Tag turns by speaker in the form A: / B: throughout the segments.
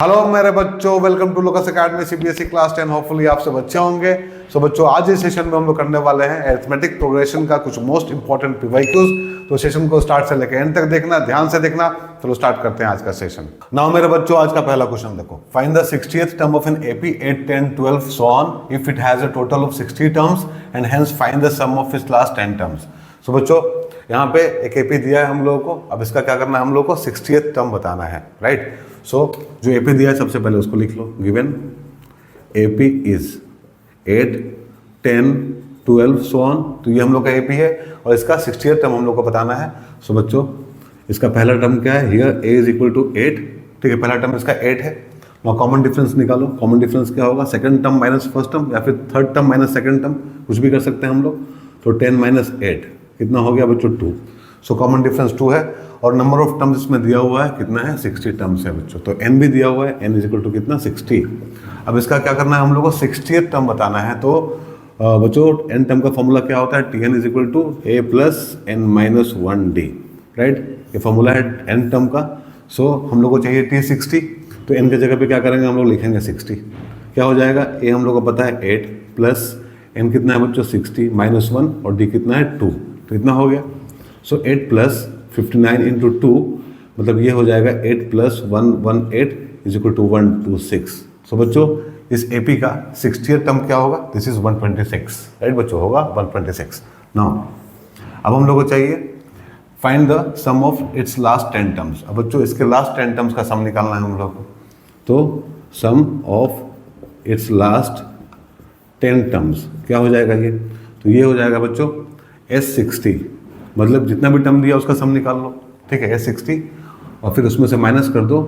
A: Hello मेरे बच्चों, welcome to locus academy CBSE class 10। Hopefully आप सब अच्छे होंगे। सो बच्चों, आज इस सेशन में हम लोग करने वाले हैं अरिथमेटिक प्रोग्रेशन का कुछ मोस्ट इंपॉर्टेंट पीवाईक्यूज। तो सेशन को स्टार्ट से लेकर एंड तक देखना, ध्यान से देखना। चलो स्टार्ट करते हैं आज का सेशन। नाउ मेरे बच्चों, आज का पहला क्वेश्चन देखो। Find the 60th term of an AP 8, 10, 12 so on if it has a total of 60 terms and hence find the sum of its last 10 terms. So बच्चों, यहाँ पे एक एपी दिया है हम लोगों को। अब इसका क्या करना है, हम लोग को 60th टर्म बताना है, राइट। सो जो एपी दिया है सबसे पहले उसको लिख लो। Given AP is 8, 10, 12 so on. तो ये हम लोग का एपी है और इसका 60th टर्म हम लोग को बताना है। सो बच्चों, इसका पहला टर्म क्या है, here a is equal to 8। ठीक है, पहला टर्म इसका 8 है। now कॉमन डिफरेंस निकालो। कॉमन डिफरेंस क्या होगा, second term minus first term या फिर third term minus second term, कुछ भी कर सकते हैं हम लोग। तो 10 माइनस 8 कितना हो गया बच्चों, 2। सो कॉमन डिफरेंस 2 है और नंबर ऑफ टर्म्स इसमें दिया हुआ है कितना है, 60 टर्म्स है बच्चों। तो n भी दिया हुआ है, n इज इक्वल टू कितना, 60। अब इसका क्या करना है, हम लोग को 60th टर्म बताना है। तो बच्चों, n टर्म का फॉर्मूला क्या होता है, Tn is equal to a plus n minus 1d, right. ये फॉर्मूला है n टर्म का। सो हम लोग को चाहिए T60। तो n के जगह पे क्या करेंगे, हम लोग लिखेंगे 60। क्या हो जाएगा, a हम लोग को पता है 8 प्लस n कितना है बच्चों, 60 माइनस 1 और d कितना है 2। तो इतना हो गया। सो 8 प्लस 59 इंटू 2, मतलब ये हो जाएगा 8 प्लस 118 इज इक्वल टू 126। सो बच्चों, इस एपी का 60th टर्म क्या होगा, दिस इज 126, राइट बच्चों, होगा 126। नाउ अब हम लोग को चाहिए find the sum of its last 10 terms. अब बच्चों, इसके लास्ट 10 टर्म्स का सम निकालना है हम लोग को। तो सम ऑफ इट्स लास्ट 10 टर्म्स क्या हो जाएगा ये, तो ये हो जाएगा बच्चों S60, मतलब जितना भी टर्म दिया उसका सम निकाल लो। ठीक है, S60 और फिर उसमें से माइनस कर दो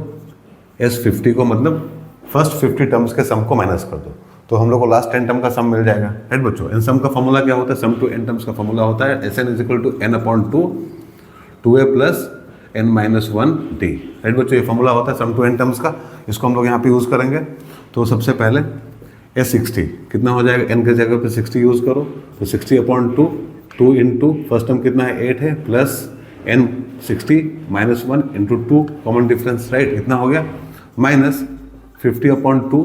A: S50 को, मतलब फर्स्ट 50 टर्म्स के सम को माइनस कर दो। तो हम लोग को लास्ट 10 टर्म का सम मिल जाएगा, राइट बच्चों। इन सम का फॉर्मूला क्या होता है, सम टू n टर्म्स का फॉर्मूला होता है Sn is equal to n/2 2a plus n minus 1d, right बच्चों। ये फॉर्मूला होता है सम टू n टर्म्स का। इसको हम लोग यहाँ पे यूज़ करेंगे। तो सबसे पहले S60 कितना हो जाएगा, n के जगह पे 60 यूज़ करो। तो 60/2, 2 इंटू फर्स्ट टर्म कितना है 8 है, plus n 60 minus 1 into 2 common difference, right, इतना हो गया, माइनस 50/2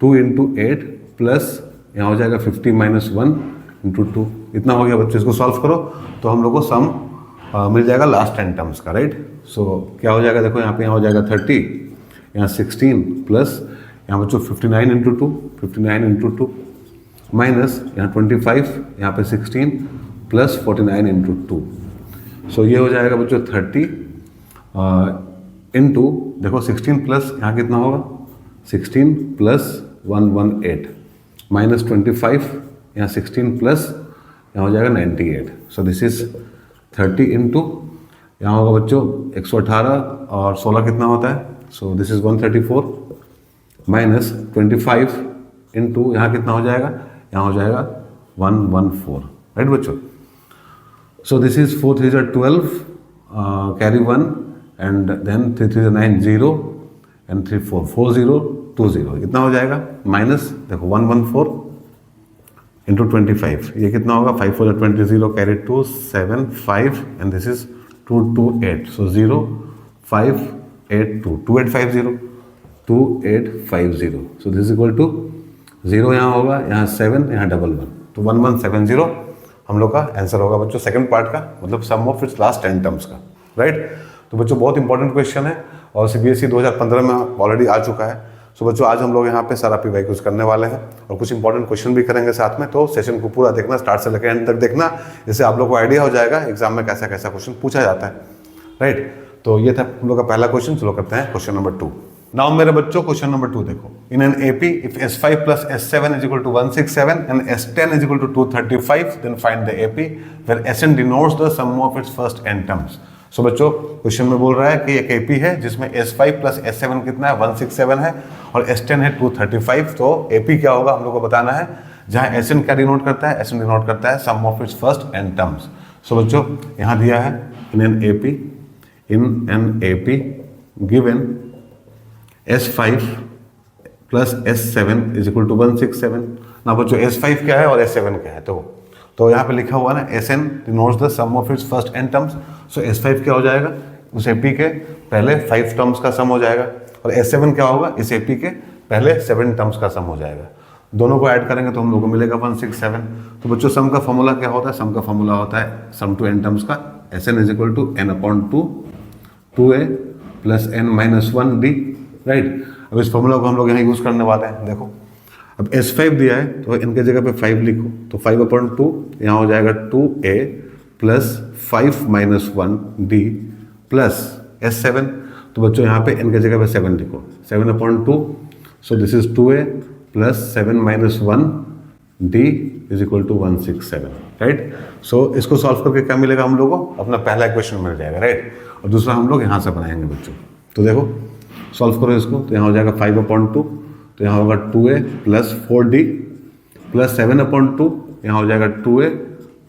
A: 2 इंटू 8 प्लस यहाँ हो जाएगा 50 माइनस 1 इंटू 2, इतना हो गया बच्चों। इसको सॉल्व करो तो हम लोग को सम मिल जाएगा लास्ट 10 टर्म्स का, राइट। सो क्या हो जाएगा, देखो यहाँ पे, यहाँ हो जाएगा 30, यहाँ 16 प्लस यहाँ बच्चों 59 इंटू 2, 59 इंटू 2 माइनस यहाँ 25, यहाँ पे 16 प्लस 49 इंटू 2। सो ये हो जाएगा बच्चों 30 इंटू, देखो 16 प्लस यहाँ कितना होगा, 16 प्लस 118 माइनस 25, यहाँ 16 प्लस यहाँ हो जाएगा 98। सो दिस इज 30 इंटू, यहाँ होगा बच्चों 118 और 16 कितना होता है, सो दिस इज 134 माइनस 25 इंटू यहाँ कितना हो जाएगा, यहाँ हो जाएगा 114, राइट बच्चों। So this is 4 3 12, carry 1 and then 3 3 9 0 and 3 4 4 0 2 0, इतना हो जाएगा, माइनस देखो 114 इंटू 25, ये कितना होगा, 5 4 20 0 carry 2 7 5 and this is 2 2 8। So 0 5 8 2 2850 2850। So this is equal to 0 यहाँ होगा, यहाँ 7, यहाँ 11, तो 1170 हम लोग का आंसर होगा बच्चों सेकंड पार्ट का, मतलब सम ऑफ इट्स लास्ट 10 टर्म्स का, राइट। तो बच्चों, बहुत इंपॉर्टेंट क्वेश्चन है और सीबीएसई 2015 में ऑलरेडी आ चुका है। सो बच्चों, आज हम लोग यहाँ पे सारा पीवाईक्यूज करने वाले हैं और कुछ इंपॉर्टेंट क्वेश्चन भी करेंगे साथ में। तो सेशन को पूरा देखना, स्टार्ट से लेकर एंड तक देखना, जिससे आप लोग को आइडिया हो जाएगा एग्जाम में कैसा कैसा क्वेश्चन पूछा जाता है, राइट। तो ये था हम लोग का पहला क्वेश्चन। चलो करते हैं क्वेश्चन नंबर 2। नाउ मेरे बच्चों, क्वेश्चन नंबर 2 देखो। In an AP if S5 plus S7 is equal to 167 and S10 is equal to 235, then find the AP where Sn denotes the sum of its first n terms. So बच्चों, question में बोल रहा है कि एक AP है जिसमें S5 plus S7 कितना है, 167 है और S10 है 235। तो एपी क्या होगा हम लोग को बताना है, जहाँ Sn क्या डिनोट करता है, Sn डिनोट करता है sum of its first n terms. So बच्चों, यहाँ दिया है in an AP given S5 plus S7 is equal to 167। ना बच्चों, S5 क्या है और S7 क्या है, तो यहाँ पे लिखा हुआ ना Sn denotes the sum of its first n terms. So S5 क्या हो जाएगा, उस एपी के पहले 5 टर्म्स का सम हो जाएगा और S7 क्या होगा, इस AP के पहले 7 टर्म्स का सम हो जाएगा। दोनों को ऐड करेंगे तो हम लोग को मिलेगा 167। तो बच्चों सम का फॉर्मूला क्या होता है, सम का फॉर्मूला होता है सम टू n टर्म्स का, Sn is equal to n/2 2a plus n-1d, right. अब इस फॉर्मूला को हम लोग यहाँ यूज़ करने वाले हैं। देखो अब S5 दिया है तो इनके जगह पे 5 लिखो, तो 5/2 यहाँ हो जाएगा 2a plus 5-1d plus S7। तो बच्चों यहाँ पे इनके जगह पे 7 लिखो, 7/2, so this is 2a plus 7-1d is equal to 167, right. So इसको सॉल्व करके क्या मिलेगा हम लोगों को, अपना पहला इक्वेशन मिल जाएगा, राइट। और दूसरा हम लोग यहाँ से बनाएंगे बच्चों। तो देखो सॉल्व करो इसको, तो यहाँ हो जाएगा 5/2, तो यहाँ होगा 2a प्लस 4d प्लस 7/2, यहाँ हो जाएगा 2a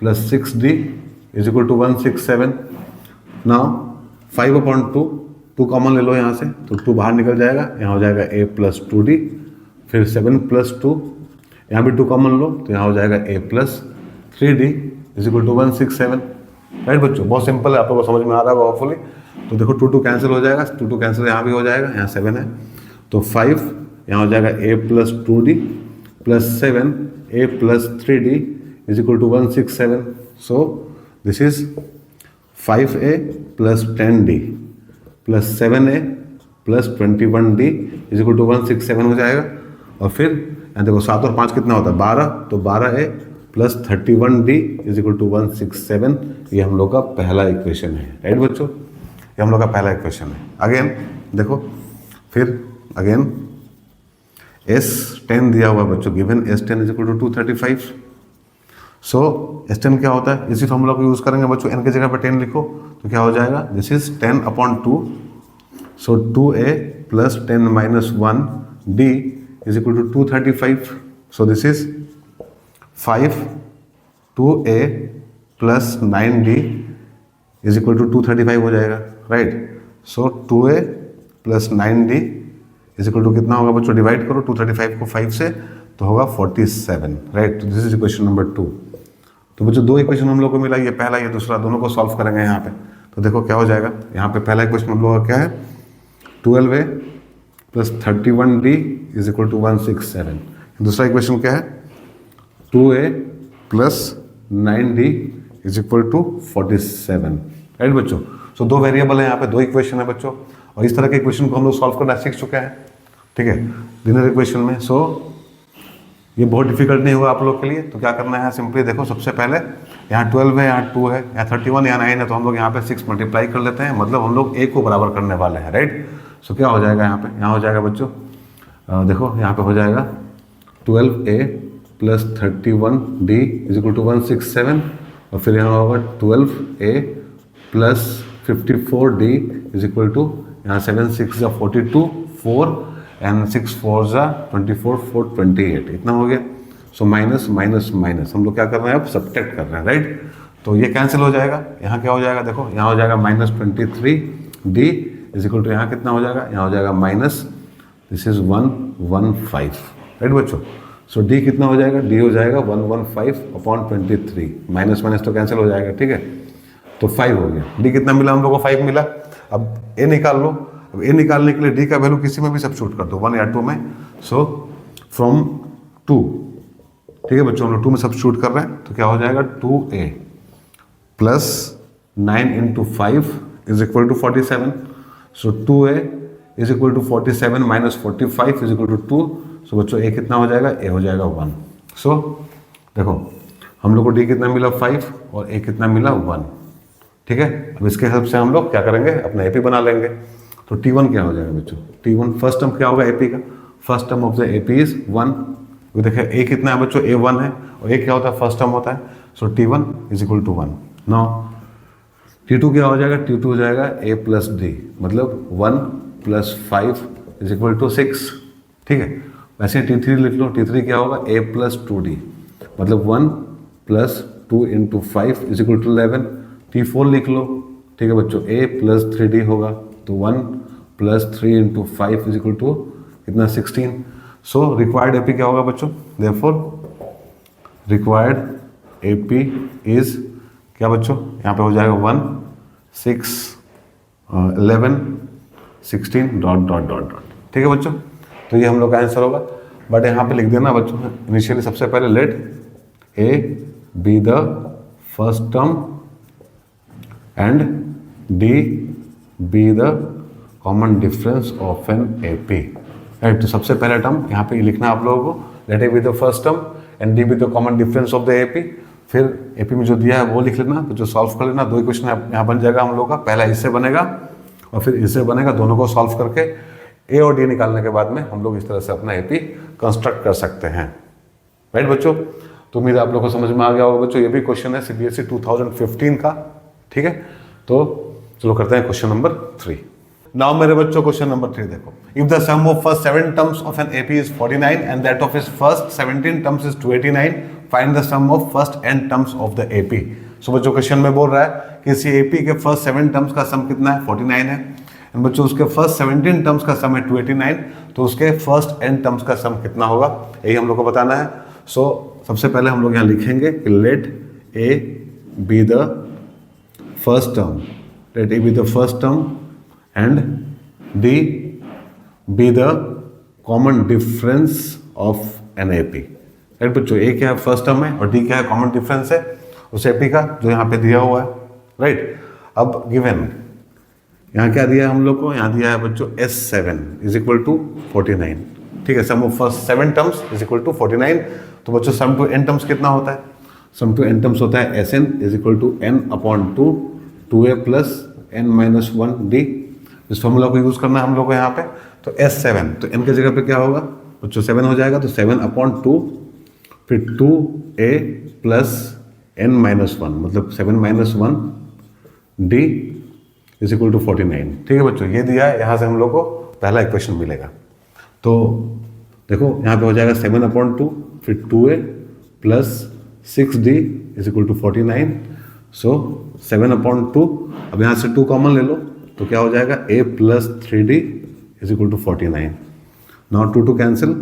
A: plus 6d is equal to 167। Now 5/2, 2 common ले लो यहाँ से, तो 2 बाहर निकल जाएगा, यहाँ हो जाएगा a प्लस 2d, फिर 7 प्लस 2, यहाँ भी 2 कॉमन लो, तो यहाँ हो जाएगा a plus 3d is equal to 167, right बच्चों। बहुत सिंपल है, आप लोगों को समझ में आ रहा होगा होपफुली। तो देखो 2 कैंसिल हो जाएगा, 2 कैंसिल यहाँ भी हो जाएगा, यहाँ 7 है, तो 5 यहाँ हो जाएगा a plus 2d plus 7 a plus 3d is equal to 167। So this is 5a plus 10d plus 7a plus 21d is equal to 167 हो जाएगा। और फिर यहाँ देखो 7 और 5 कितना होता है, 12, तो 12a plus 31d is equal to 167। ये हम लोग का पहला इक्वेशन है, राइट बच्चों, ये हम लोग का पहला इक्वेशन है। अगेन देखो, फिर अगेन S10 दिया हुआ है बच्चों, given S10 is equal to 235। So S10 क्या होता है, इसी फॉर्मूला को यूज करेंगे बच्चों, n के जगह पर 10 लिखो, तो क्या हो जाएगा, this is 10/2, so 2a plus 10-1d is equal to 235। So this is 5 2a plus 9d is equal to 235 हो जाएगा, right. So 2a plus 9d is equal to कितना होगा बच्चों, डिवाइड करो 235 को 5 से, तो होगा 47, राइट। तो दिस इज इक्वेशन नंबर 2। तो बच्चों 2 इक्वेशन हम लोग को मिला, ये पहला ये दूसरा, दोनों को सॉल्व करेंगे यहाँ पे। तो देखो क्या हो जाएगा, यहाँ पे पहला इक्वेशन हम लोग का क्या है, 12a plus 31d is equal to 167। दूसरा इक्वेशन क्या है, 2a plus 9d is equal to 47, right बच्चों। सो 2 वेरिएबल है यहाँ पे, 2 इक्वेशन है बच्चों, और इस तरह के इक्वेशन को हम लोग सॉल्व करना सीख चुके हैं, ठीक है, लिनियर इक्वेशन में। सो ये बहुत डिफिकल्ट नहीं होगा आप लोग के लिए। तो क्या करना है, सिंपली देखो, सबसे पहले यहाँ 12 है, यहाँ 2 है, यहाँ 31, यहाँ 9 है, तो हम लोग यहाँ पे 6 मल्टीप्लाई कर लेते हैं, मतलब हम लोग a को बराबर करने वाले हैं, राइट। सो क्या हो जाएगा यहाँ पे, यहाँ हो जाएगा बच्चों, देखो यहाँ पे हो जाएगा 12a plus 31d is equal to 167, और फिर यहाँ होगा 12a plus 54d is equal to, यहाँ 7 6 42, 4 एंड 6 4 24, 4 28, इतना हो गया। सो माइनस माइनस माइनस, हम लोग क्या कर रहे हैं अब, सब्ट्रैक्ट कर रहे हैं, राइट। तो ये कैंसिल हो जाएगा, यहाँ क्या हो जाएगा, देखो यहाँ हो जाएगा -23d इज इक्वल टू, यहाँ कितना हो जाएगा, यहाँ हो जाएगा माइनस, दिस इज 115, राइट बच्चों। सो d कितना हो जाएगा, d हो जाएगा 115/23, माइनस माइनस तो कैंसिल हो जाएगा, ठीक है। तो 5 हो गया, d कितना मिला हम लोग को, 5 मिला। अब a निकाल लो, अब a निकालने के लिए d का वैल्यू किसी में भी सब्स्टिट्यूट कर दो, 1 या 2 में। सो फ्रॉम 2, ठीक है बच्चों, हम लोग 2 में सब्स्टिट्यूट कर रहे हैं, तो क्या हो जाएगा, 2a plus 9 into 5 is equal to 47। So 2a is equal to 47 minus 45 is equal to 2। So बच्चों a कितना हो जाएगा, a हो जाएगा 1। सो देखो हम लोग को d कितना मिला, 5, और a कितना मिला, 1, ठीक है। अब इसके हिसाब से हम लोग क्या करेंगे, अपना AP बना लेंगे। तो T1 क्या हो जाएगा बच्चों, T1 फर्स्ट टर्म क्या होगा AP का, first term of the AP is 1। देखिए a कितना है बच्चों, a 1 है, और a क्या होता है, फर्स्ट टर्म होता है। So T1 is equal to 1। Now T2 क्या हो जाएगा, T2 हो जाएगा a प्लस d, मतलब 1 प्लस 5 इज इक्वल टू 6, ठीक है। वैसे T3 लिख लो, T3 क्या होगा, a प्लस 2d, मतलब 1 plus 2 into 5 is equal to 11। T4 लिख लो, ठीक है बच्चों, a प्लस 3d होगा, तो 1 plus 3 into 5 is equal to कितना, 16। सो रिक्वायर्ड AP क्या होगा बच्चों, देयरफॉर रिक्वायर्ड AP इज क्या बच्चों, यहाँ पे हो जाएगा 1 6 11 16 डॉट डॉट डॉट डॉट। ठीक है बच्चों, तो ये हम लोग का आंसर होगा। बट यहाँ पे लिख देना बच्चों इनिशियली सबसे पहले let a be the first term and d be the common difference of an A P. Right, तो सबसे पहला टर्म यहाँ पे लिखना है आप लोगों को, let a be the first term and d be the common difference of the A P. फिर ए पी में जो दिया है वो लिख लेना, तो जो सॉल्व कर लेना, 2 इक्वेशन यहाँ बन जाएगा हम लोग का। पहला इससे बनेगा और फिर इससे बनेगा, दोनों को सॉल्व करके ए और डी निकालने के बाद में हम लोग इस तरह से अपना ए पी कंस्ट्रक्ट कर सकते हैं। राइट बच्चों, तो उम्मीद है आप लोग को समझ में आ गया होगा बच्चों। ये भी क्वेश्चन है सीबीएसई 2015 का। ठीक है, तो चलो करते हैं क्वेश्चन नंबर 3। नाउ मेरे बच्चों क्वेश्चन नंबर 3 देखो, if the sum of first 7 terms of an AP is 49 and that of his first 17 terms is 289, find the sum of first n terms of the AP. So बच्चों question में बोल रहा है कि इसी AP के first 7 terms का सम कितना है, 49 है। एंड बच्चों उसके फर्स्ट 17 टर्म्स का सम है 289, तो उसके फर्स्ट n टर्म्स का सम कितना होगा, यही हम लोग को बताना है। सो सबसे पहले हम लोग यहाँ लिखेंगे कि let a be the first term, let a be the first term and d be the common difference of an A P. Right बच्चों, ए क्या है फर्स्ट टर्म है और डी क्या है कॉमन डिफरेंस है उस ए पी का, जो यहाँ पे दिया हुआ है। राइट, अब गिवन यहाँ क्या दिया है हम लोग को, यहाँ दिया है बच्चों S7 इज इक्वल टू 49। ठीक है, sum of first 7 terms is equal to 49। तो बच्चों सम टू n टर्म्स कितना होता है, सम टू n टर्म्स होता है Sn is equal to n/2 2a plus n-1d। इस फॉर्मूला को यूज करना है हम लोग को यहाँ पे। तो S7, तो n के जगह पे क्या होगा बच्चों 7 हो जाएगा, तो 7/2 फिर 2a प्लस n-1 मतलब 7-1 d इज इक्वल टू 49। ठीक है बच्चों, ये दिया है, यहाँ से हम लोग को पहला इक्वेशन मिलेगा। तो देखो यहाँ पे हो जाएगा 7/2 फिर 2a plus 6d is equal to 49। So 7/2, अब यहाँ से 2 कॉमन ले लो तो क्या हो जाएगा a plus 3d is equal to 49। Now 2 cancel,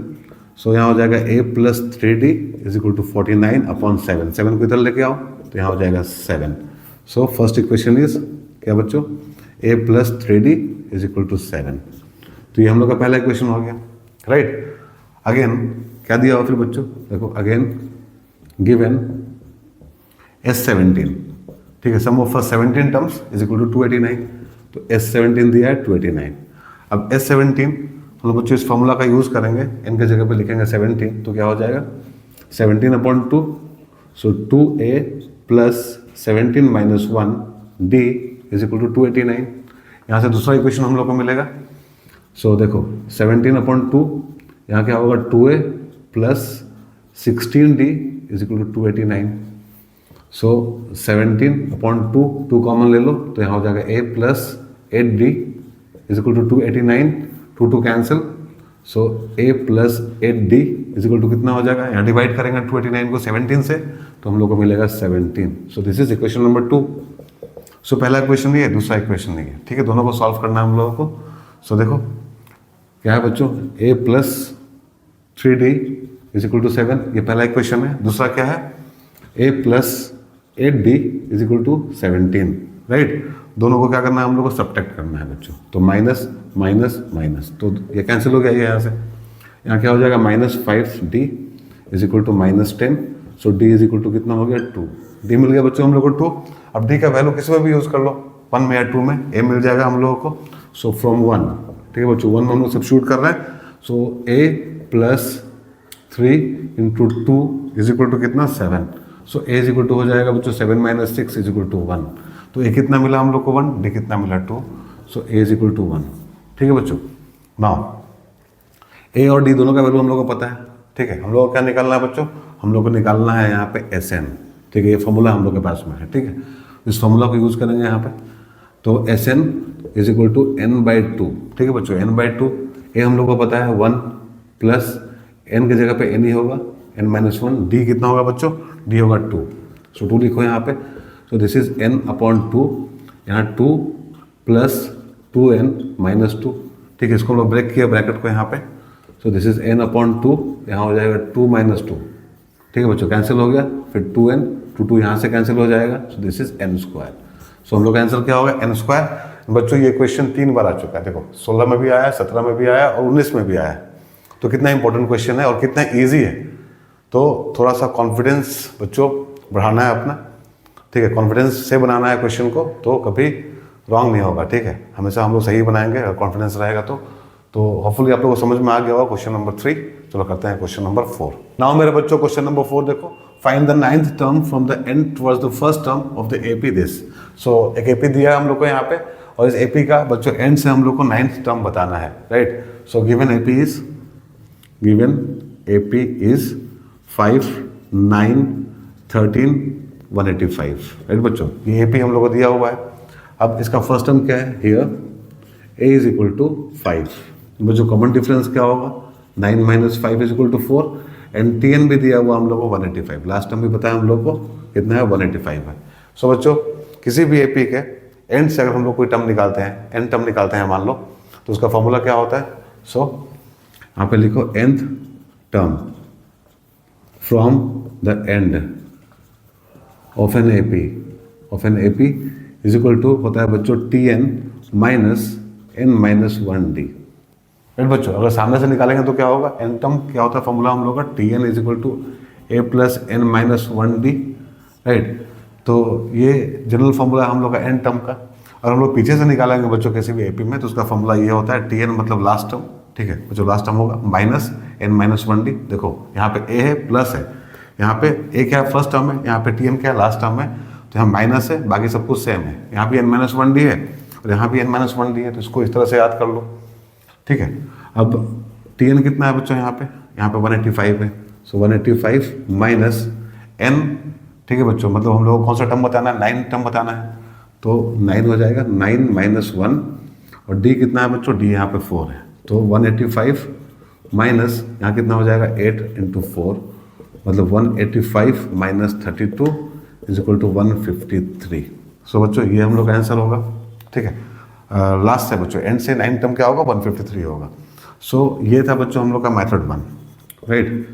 A: so यहाँ हो जाएगा a plus 3d is equal to 49/7। 7 को इधर लेके आओ तो यहाँ हो जाएगा 7। सो फर्स्ट इक्वेशन इज क्या बच्चों, a plus 3d is equal to 7। तो ये हम लोग का पहला इक्वेशन हो गया। राइट, अगेन क्या दिया हुआ फिर बच्चों, देखो अगेन गिवन S17। ठीक है, sum of first 17 terms is equal to 289। तो S17 दिया है 289। अब S17 हम लोग बच्चों इस फॉर्मूला का यूज करेंगे, n के जगह पे लिखेंगे 17, तो क्या हो जाएगा 17/2, so 2a plus 17-1 d is equal to 289। यहाँ से दूसरा इक्वेशन हम लोग को मिलेगा। सो देखो 17/2, यहाँ क्या होगा 2a plus 16d is equal to 289। So 17/2 2 common ले लो तो यहाँ हो जाएगा a plus 8d is equal to 289। 2 cancel, so a plus 8d is equal to कितना हो जाएगा, यहाँ डिवाइड करेंगे 289 को 17 से तो हम लोग को मिलेगा 17। सो दिस इज इक्वेशन नंबर 2। सो पहला इक्वेशन नहीं है, दूसरा इक्वेशन नहीं है। ठीक है, दोनों को सॉल्व करना है हम लोगों को। सो देखो क्या है बच्चों, a plus 3d is equal to 7, ये पहला इक्वेशन है। दूसरा क्या है, a plus 8d is equal to 17। Right, दोनों को क्या करना है हम लोग को सब्ट्रैक्ट करना है बच्चों। तो माइनस माइनस माइनस, तो ये कैंसिल हो गया ये यहाँ से। यहाँ क्या हो जाएगा -5d is equal to -10। So d is equal to कितना हो गया 2। d मिल गया बच्चों हम लोग को 2। अब d का वैल्यू किसी में भी यूज कर लो, 1 में या 2 में, a मिल जाएगा हम लोगों को। सो फ्रॉम 1, ठीक है बच्चों 1 में हम लोग सब्स्टिट्यूट कर रहे हैं। So a plus 3 into 2 is equal to कितना 7। So a is equal to हो जाएगा बच्चों 7 - 6 इज इक्वल टू 1। तो a कितना मिला हम लोग को 1, d कितना मिला 2। सो a इज इक्वल टू 1। ठीक है बच्चों, नाउ a और d दोनों का वैल्यू हम लोग को पता है। ठीक है, हम लोग को क्या निकालना है बच्चों, हम लोग को निकालना है यहाँ पे Sn। ठीक है, ये फॉर्मूला हम लोग के पास में है। ठीक है, इस फॉर्मूला को यूज करेंगे यहाँ पे। तो Sn is equal to n/2। ठीक है बच्चों, n/2, a हम लोग को पता है 1 प्लस n की जगह पे n ही होगा, n-1। d कितना होगा बच्चों, d होगा 2। सो 2 लिखो यहाँ पे। सो दिस इज n/2, यहाँ 2 प्लस 2n माइनस 2। ठीक है, इसको हम लोग ब्रेक किया ब्रैकेट को यहाँ पे। सो दिस इज n/2, यहाँ हो जाएगा 2 - 2। ठीक है बच्चों, कैंसिल हो गया, फिर 2n 2 यहाँ से कैंसिल हो जाएगा। सो दिस इज n²। सो हम लोग का आंसर क्या होगा n²। बच्चों ये क्वेश्चन 3 बार आ चुका है, देखो 16 में भी आया, 17 में भी आया और 19 में भी आया। तो कितना इंपॉर्टेंट क्वेश्चन है और कितना ईजी है। तो थोड़ा सा कॉन्फिडेंस बच्चों बढ़ाना है अपना, ठीक है, कॉन्फिडेंस से बनाना है क्वेश्चन को, तो कभी रॉन्ग नहीं होगा, ठीक है, हमेशा हम लोग सही बनाएंगे अगर कॉन्फिडेंस रहेगा तो होपफुली आप लोगों को समझ में आ गया होगा क्वेश्चन नंबर 3। चलो करते हैं क्वेश्चन नंबर 4। नाउ मेरे बच्चों क्वेश्चन नंबर 4 देखो, find the 9th term from the end towards the first term of the AP this. So एक एपी दिया है हम लोग को यहाँ पे, और इस एपी का बच्चों एंड से हम लोग को 9th टर्म बताना है, right. So given AP is 5, 9, 13, 185, right बच्चों, ये एपी हम लोग को दिया हुआ है। अब इसका फर्स्ट टर्म क्या है, here a is equal to 5, बच्चों कॉमन डिफरेंस क्या होगा, 9 - 5 is equal to 4, and tn भी दिया हुआ हम लोग को 185, लास्ट टर्म भी बताया हम लोग को कितना है 185 है। सो बच्चों किसी भी एपी के एंड से अगर हम लोग कोई टर्म निकालते हैं, एंड टर्म निकालते हैं मान लो, तो उसका फॉर्मूला क्या होता है। सो यहाँ पे लिखो nth term from the end of an AP is equal to होता है बच्चों tn minus n - 1d, right बच्चों। अगर सामने से निकालेंगे तो क्या होगा, एन टर्म क्या होता है फॉर्मूला हम लोग का, tn is equal to a plus n - 1d, right. तो ये जनरल फॉर्मूला है हम लोग का एन टर्म का। और हम लोग पीछे से निकालेंगे बच्चों किसी भी एपी में, तो उसका फॉर्मूला ये होता है tn मतलब लास्ट टर्म, ठीक है बच्चों, लास्ट टर्म होगा माइनस n - 1d। देखो यहाँ पे a है प्लस है, यहाँ पे a क्या है फर्स्ट टर्म है, यहाँ पे tn क्या है लास्ट टर्म है, तो यहाँ माइनस है, बाकी सब कुछ सेम है। यहाँ भी n - 1d है और यहाँ भी n - 1d है, तो इसको इस तरह से याद कर लो, ठीक है। अब tn कितना है बच्चों, यहाँ पे 185 है। सो 185 माइनस n, ठीक है बच्चों, मतलब हम लोग को कौन सा टर्म बताना है, 9 टर्म बताना है, तो 9 हो जाएगा, 9 - 1, और d कितना है बच्चों, d यहाँ पे 4 है, तो 185 माइनस यहाँ कितना हो जाएगा 8 × 4, मतलब 185 माइनस 32 इज इक्वल टू 153। सो बच्चों ये हम लोग का आंसर होगा, ठीक है। लास्ट से बच्चों एंड से 9 टर्म क्या होगा, 153 होगा। सो ये था बच्चों हम लोग का मेथड 1, राइट।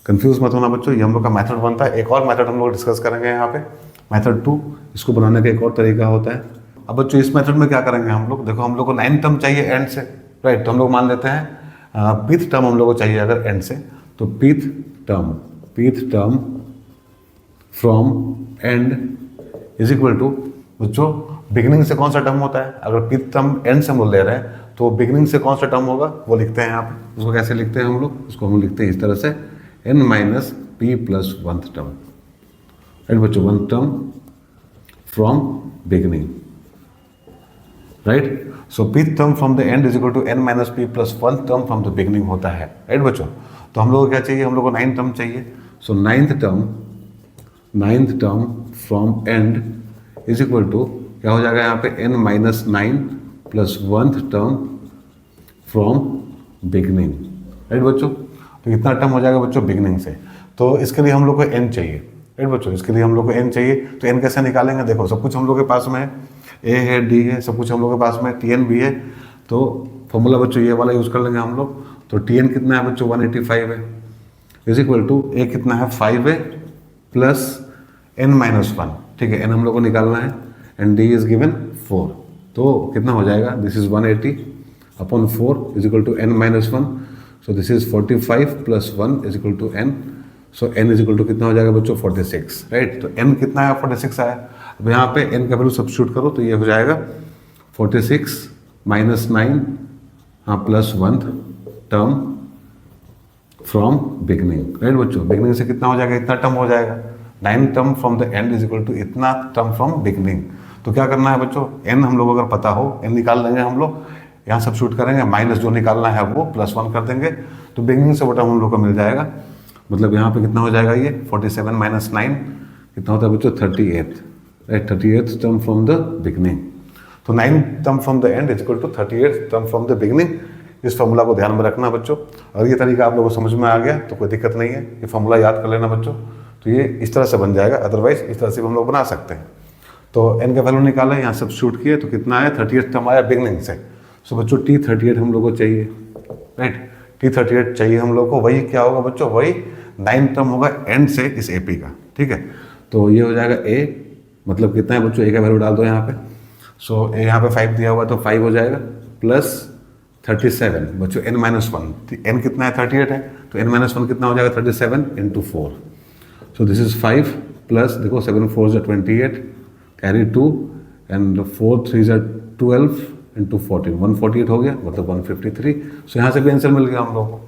A: कंफ्यूज मत होना बच्चों, ये हम लोग का मेथड 1 था। एक और मेथड हम लोग डिस्कस करेंगे यहाँ पे, मेथड 2, इसको बनाने का एक और तरीका होता है। अब बच्चों इस मेथड में क्या करेंगे हम लोग, देखो हम लोग को 9 टर्म चाहिए एंड से, राइट। तो हम लोग मान लेते हैं पीथ टर्म हम लोग को चाहिए अगर एंड से, तो pth term from end is equal to बच्चों बिगिनिंग से कौन सा टर्म होता है, अगर पीथ टर्म एंड से हम लोग ले रहे हैं तो बिगिनिंग से कौन सा टर्म होगा वो लिखते हैं यहाँ पे। उसको कैसे लिखते हैं हम लोग, उसको हम लिखते हैं इस तरह से, n minus p plus 1th term, right बच्चों, 1 term from beginning, right. So pth term from the end is equal to n minus p plus 1 term from the beginning होता है, राइट बच्चों। तो हम लोग को क्या चाहिए, हम लोग को 9 टर्म चाहिए। So 9th term from end is equal to क्या हो जाएगा यहाँ पे, n minus 9 plus 1th term from beginning, right बच्चों। तो इतना टर्म हो जाएगा बच्चों बिगनिंग से, तो इसके लिए हम लोग को n चाहिए, राइट बच्चों, इसके लिए हम लोग को n चाहिए। तो n कैसे निकालेंगे, देखो सब कुछ हम लोग के पास में है, a है, d है, सब कुछ हम लोग के पास में, tn भी है, तो फॉर्मूला बच्चों ये वाला यूज़ कर लेंगे हम लोग। तो tn कितना है बच्चों 185 है, इज इक्वल टू a कितना है 5 है प्लस n माइनस 1, ठीक है, n हम लोग को निकालना है, एंड d इज गिवन 4, तो कितना हो जाएगा, this is 180 upon 4 is equal to n minus 1, so this is 45 plus 1 is equal to n, so n is equal to कितना हो जाएगा बच्चों 46, राइट। तो n कितना है 46 आया। अब यहाँ पे n का वैल्यू सब्स्टिट्यूट करो तो ये हो जाएगा 46 माइनस 9 हाँ plus 1 term from beginning, right बच्चों। बिगनिंग से कितना हो जाएगा, इतना टर्म हो जाएगा, 9 term from the end is equal to इतना टर्म फ्रॉम बिगनिंग। तो क्या करना है बच्चों, n हम लोग अगर पता हो, n निकाल लेंगे हम लोग, यहाँ सब्स्टिट्यूट करेंगे, माइनस जो निकालना है वो प्लस 1 कर देंगे, तो बिगनिंग से बटा हम लोग को मिल जाएगा। मतलब यहाँ पे कितना हो जाएगा, ये 47 माइनस 9 कितना होता है बच्चों 38, right, 38th term from the beginning. तो 9 term from the end is equal to 38th term from the beginning. इस फॉर्मूला को ध्यान में रखना बच्चों, और ये तरीका आप लोगों को समझ में आ गया तो कोई दिक्कत नहीं है, ये फॉर्मूला याद कर लेना बच्चों। तो ये इस तरह से बन जाएगा, अदरवाइज इस तरह से भी हम लोग बना सकते हैं। तो n का वैल्यू निकाला, यहाँ सब्स्टिट्यूट किए तो कितना आया 38th टर्म आया बिगनिंग से। सो बच्चों t38 हम लोग को चाहिए, राइट, t38 चाहिए हम लोग को। वही क्या होगा बच्चों, वही 9 टर्म होगा एंड से इस AP का, ठीक है। तो ये हो जाएगा a, मतलब कितना है बच्चों, a का वैल्यू डाल दो यहाँ पे, सो यहाँ पे 5 दिया हुआ तो 5 हो जाएगा प्लस 37 बच्चों n माइनस वन, n कितना है 38 है, तो n माइनस वन कितना हो जाएगा 37 into 4. So this is 5 plus देखो 7 4 जो 28 कैरी 2 एंड 4 3 जो 12 इंटू 14 148 हो गया मतलब 153. सो यहाँ से भी आंसर मिल गया हम लोग को.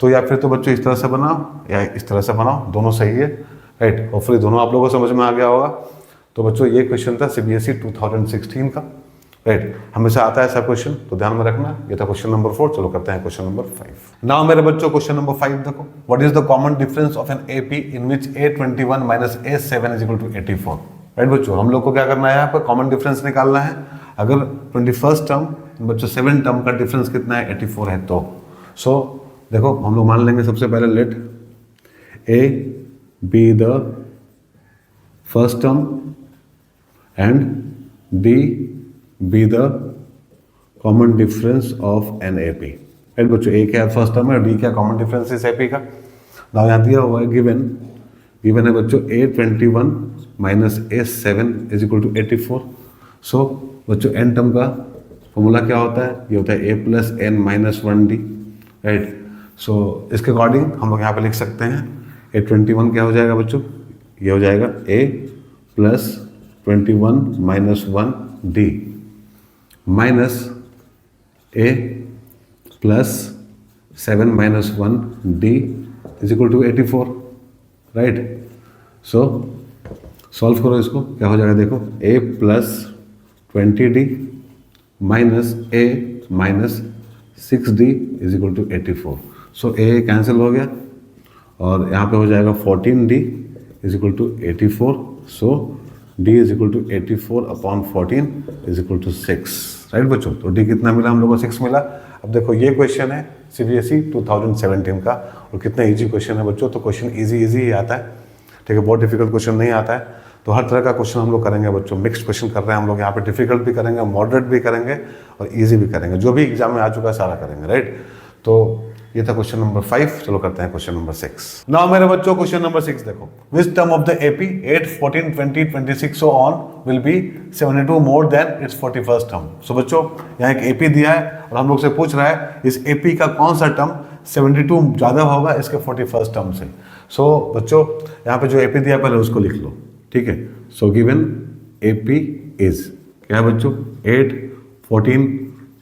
A: तो या फिर तो बच्चों इस तरह से बनाओ या इस तरह से बनाओ, दोनों सही है, राइट. होपफुली दोनों आप लोगों को समझ में आ गया होगा. तो बच्चों ये क्वेश्चन था CBSE 2016 का, राइट. हमेशा आता है ऐसा क्वेश्चन, तो ध्यान में रखना. ये था क्वेश्चन नंबर 4. चलो करते हैं क्वेश्चन नंबर 5. नाउ मेरे बच्चों क्वेश्चन नंबर 5 देखो. What is the common difference of an AP in which A21 minus A7 is equal to 84. Right बच्चों, हम लोग को क्या करना है, यहाँ पर कॉमन डिफरेंस निकालना है. अगर 21st टर्म बच्चों 7 टर्म का डिफरेंस कितना है 84 है तो. सो देखो हम लोग मान लेंगे सबसे पहले let A B the first term and D be the common difference of an AP. Right बच्चों, A क्या फर्स्ट टर्म है और D क्या कॉमन डिफरेंस इस AP का. नाउ यहाँ दिया हुआ है गिवन है बच्चों A21 minus A7 is equal to 84. So बच्चों n टर्म का फॉर्मूला क्या होता है, ये होता है A plus n minus 1D, right. So इसके अकॉर्डिंग हम लोग यहाँ पे लिख सकते हैं A21 क्या हो जाएगा बच्चों, ये हो जाएगा A plus 21 minus 1D minus A plus 7 minus 1D is equal to 84, right. So solve करो इसको, क्या हो जाएगा देखो A plus 20D minus A minus 6D is equal to 84. So A cancel हो गया और यहाँ पे हो जाएगा 14D is equal to 84. So D is equal to 84 upon 14 is equal to 6, right बच्चों. तो D कितना मिला हम लोग को, 6 मिला. अब देखो ये क्वेश्चन है CBSE 2017 का और कितना इजी क्वेश्चन है बच्चों. तो क्वेश्चन इजी ही आता है, ठीक है, बहुत डिफिकल्ट क्वेश्चन नहीं आता है. तो हर तरह का क्वेश्चन हम लोग करेंगे बच्चों. मिक्स्ड क्वेश्चन कर रहे हैं हम लोग यहाँ पे, डिफिकल्ट भी करेंगे, मॉडरेट भी करेंगे और इजी भी करेंगे. जो भी एग्जाम में आ चुका है सारा करेंगे, राइट. तो ये था क्वेश्चन नंबर 5. चलो करते हैं क्वेश्चन नंबर 6. नाउ मेरे बच्चों क्वेश्चन नंबर 6 देखो. Which term of the AP 8, 14, 20, 26 so on will be 72 more than its 41st term. So बच्चों यहाँ एक AP दिया है और हम लोग से पूछ रहा है इस AP का कौन सा टर्म 72 ज़्यादा होगा इसके 41st टर्म से. सो बच्चों यहाँ पे जो AP दिया पहले उसको लिख लो, ठीक है. सो गिवन AP इज क्या है बच्चों 8, 14,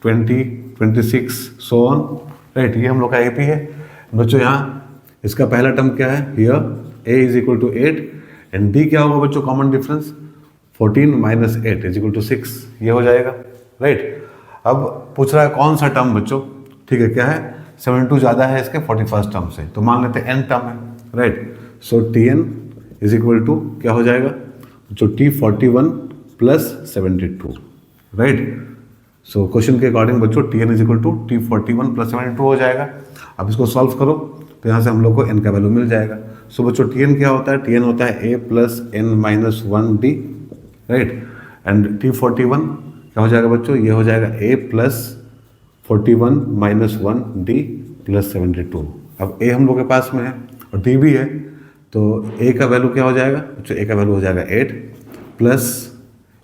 A: 20, 26 सो ऑन, राइट. ये हम लोग का AP है बच्चों. यहाँ इसका पहला टर्म क्या है, here A is equal to 8 and D क्या होगा बच्चों, common difference 14 minus 8 is equal to 6, ये हो जाएगा, राइट. अब पूछ रहा है कौन सा टर्म बच्चों, ठीक है, क्या है 72 ज़्यादा है इसके 41st टर्म से. तो मान लेते हैं n टर्म है, right. So TN is equal to क्या हो जाएगा जो T41 plus 72, right. So question के अकॉर्डिंग बच्चों TN is equal to T41 plus 72 हो जाएगा. अब इसको सॉल्व करो तो यहाँ से हम लोग को n का वैल्यू मिल जाएगा. सो बच्चों TN क्या होता है, TN होता है A plus n minus 1D, right. And T41 क्या हो जाएगा बच्चों, ये हो जाएगा A plus 41 minus 1D plus 72. अब A हम लोग के पास में है और D भी है, तो A का वैल्यू क्या हो जाएगा बच्चों, A का वैल्यू हो जाएगा 8 प्लस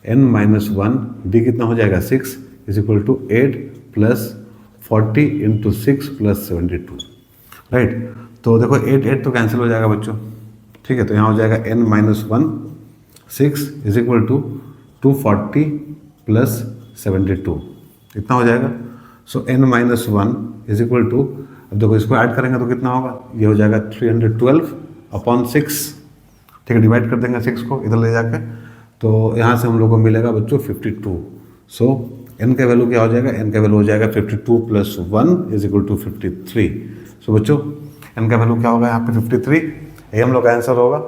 A: n माइनस 1, D कितना हो जाएगा 6 is equal to 8 plus 40 into 6 plus 72, right. तो देखो 8 तो कैंसिल हो जाएगा बच्चों, ठीक है. तो यहाँ हो जाएगा n minus 1 6 is equal to 240 plus 72, इतना हो जाएगा. So n minus 1 is equal to, अब देखो इसको ऐड करेंगे तो कितना होगा, ये हो जाएगा 312 अपॉन 6, ठीक है. डिवाइड कर देंगे 6 को इधर ले जाके, तो यहाँ से हम लोग को मिलेगा बच्चों 52. सो n का वैल्यू क्या हो जाएगा, n का वैल्यू हो जाएगा 52 प्लस 1 इज इक्वल टू 53. सो बच्चों n का वैल्यू क्या होगा यहाँ पे 53, ये हम लोग का आंसर होगा,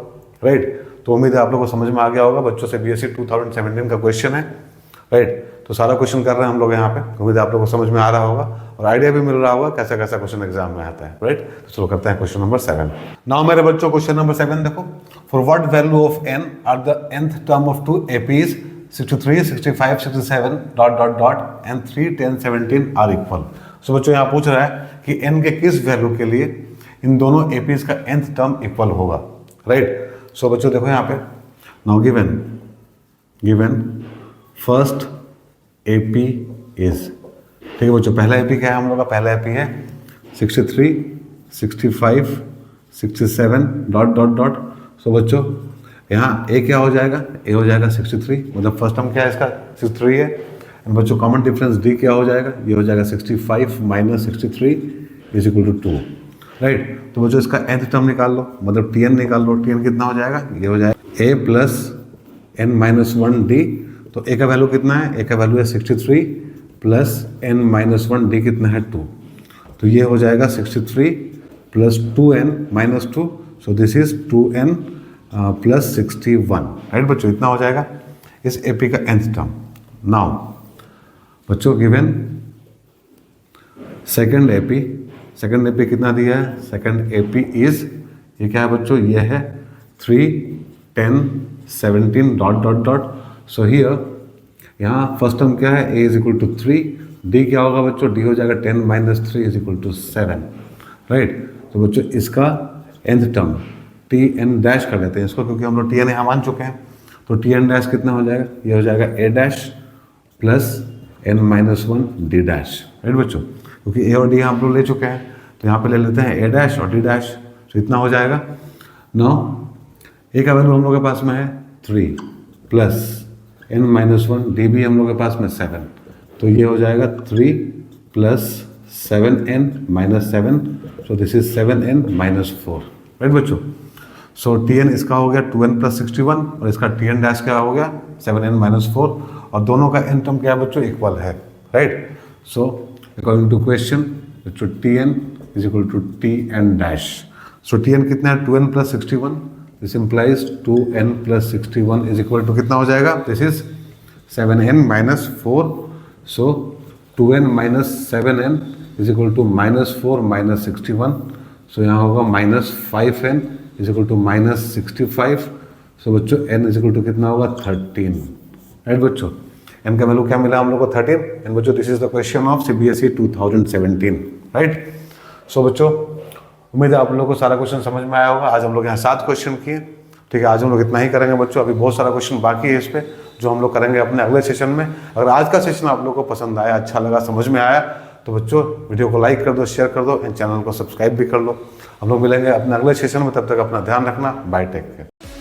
A: राइट. तो उम्मीद है आप लोगों को समझ में आ गया होगा बच्चों. से CBSE 2017 का क्वेश्चन है, राइट. तो सारा क्वेश्चन कर रहे हैं हम लोग यहाँ पे. उम्मीद है आप लोगों को समझ में आ रहा होगा और आइडिया भी मिल रहा होगा कैसा कैसा क्वेश्चन एग्जाम में आता है, राइट. तो चलो करते हैं क्वेश्चन नंबर 7. नाउ मेरे बच्चों क्वेश्चन नंबर 7 देखो. For what value of n are the nth term of 2 APs 63, 65, 67 dot dot dot and 3, 10, 17 are equal. So बच्चों यहाँ पूछ रहा है कि n के किस वैल्यू के लिए इन दोनों APs का nth टर्म इक्वल होगा, राइट. सो बच्चों देखो यहाँ पे now given first AP is, ठीक है बच्चों, पहला एपी क्या है हम लोग का, पहला एपी है 63, 65, 67 डॉट डॉट डॉट। सो बच्चों यहाँ ए क्या हो जाएगा, ए हो जाएगा 63, मतलब फर्स्ट टर्म क्या है इसका 63 है। एंड बच्चों कॉमन डिफरेंस डी क्या हो जाएगा, ये हो जाएगा 65 minus 63 is equal to 2, right. तो बच्चों इसका nth टर्म निकाल लो, मतलब टी एन निकाल लो, टी एन कितना हो जाएगा, ये हो जाएगा ए प्लस एन माइनस 1 डी। तो ए का वैल्यू कितना है, ए का वैल्यू है 63 प्लस एन माइनस 1 डी कितना है 2। तो ये हो जाएगा 63 plus 2n minus 2, so this is 2n plus 61, right बच्चों, इतना हो जाएगा इस एपी का nth टर्म। नाउ बच्चों given second AP, second AP कितना दिया है, सेकंड एपी इज, ये क्या है बच्चों, ये है 3, 10, 17 dot dot dot. So here यहाँ फर्स्ट टर्म क्या है, A is equal to 3, D क्या होगा बच्चों, डी हो जाएगा 10 minus 3 is equal to 7, right. तो बच्चों इसका nth term T N dash कर लेते हैं इसको, क्योंकि हम लोग टी एन यहाँ मान चुके हैं। तो टी एन डैश कितना हो जाएगा, ये हो जाएगा a dash plus n minus 1 d dash, right बच्चों, क्योंकि ए और डी हम लोग ले चुके हैं, तो यहाँ पे ले लेते हैं ए डैश और डी डैश। तो इतना हो जाएगा। नौ ए का वैल्यू हम लोग के पास में है 3 प्लस एन माइनस 1 डी भी हम लोग के पास में 7, तो ये हो जाएगा 3 plus 7n minus 7, so this is 7n minus 4, right बच्चों। सो टी एन इसका हो गया 2n प्लस 61 और इसका टी एन डैश क्या हो गया 7n माइनस 4, और दोनों का एन टर्म क्या है बच्चों, इक्वल है, right. So according to question बच्चों t n is equal to t N dash. So t n कितना है 2n plus 61, this implies 2n plus 61 is equal to कितना हो जाएगा, this is 7n minus 4, so 2n minus 7n is equal to minus 4 minus 61, so यहाँ होगा minus 5n is equal to minus 65। So बच्चों n is equal to कितना होगा 13, right बच्चों। n का वैल्यू क्या मिला हम लोग को 13, एंड बच्चों this is the question of CBSE 2017, right. So बच्चों उम्मीद है आप लोगों को सारा क्वेश्चन समझ में आया होगा। आज हम लोग यहाँ 7 क्वेश्चन किए, ठीक है, आज हम लोग इतना ही करेंगे बच्चों, अभी बहुत सारा क्वेश्चन बाकी है इस पे जो हम लोग करेंगे अपने अगले सेशन में। अगर आज का सेशन आप लोगों को पसंद आया, अच्छा लगा, समझ में आया, तो बच्चों वीडियो को लाइक कर दो, शेयर कर दो, एंड चैनल को सब्सक्राइब भी कर लो। हम लोग मिलेंगे अपने अगले सेशन में, तब तक अपना ध्यान रखना, बाय, टेक केयर।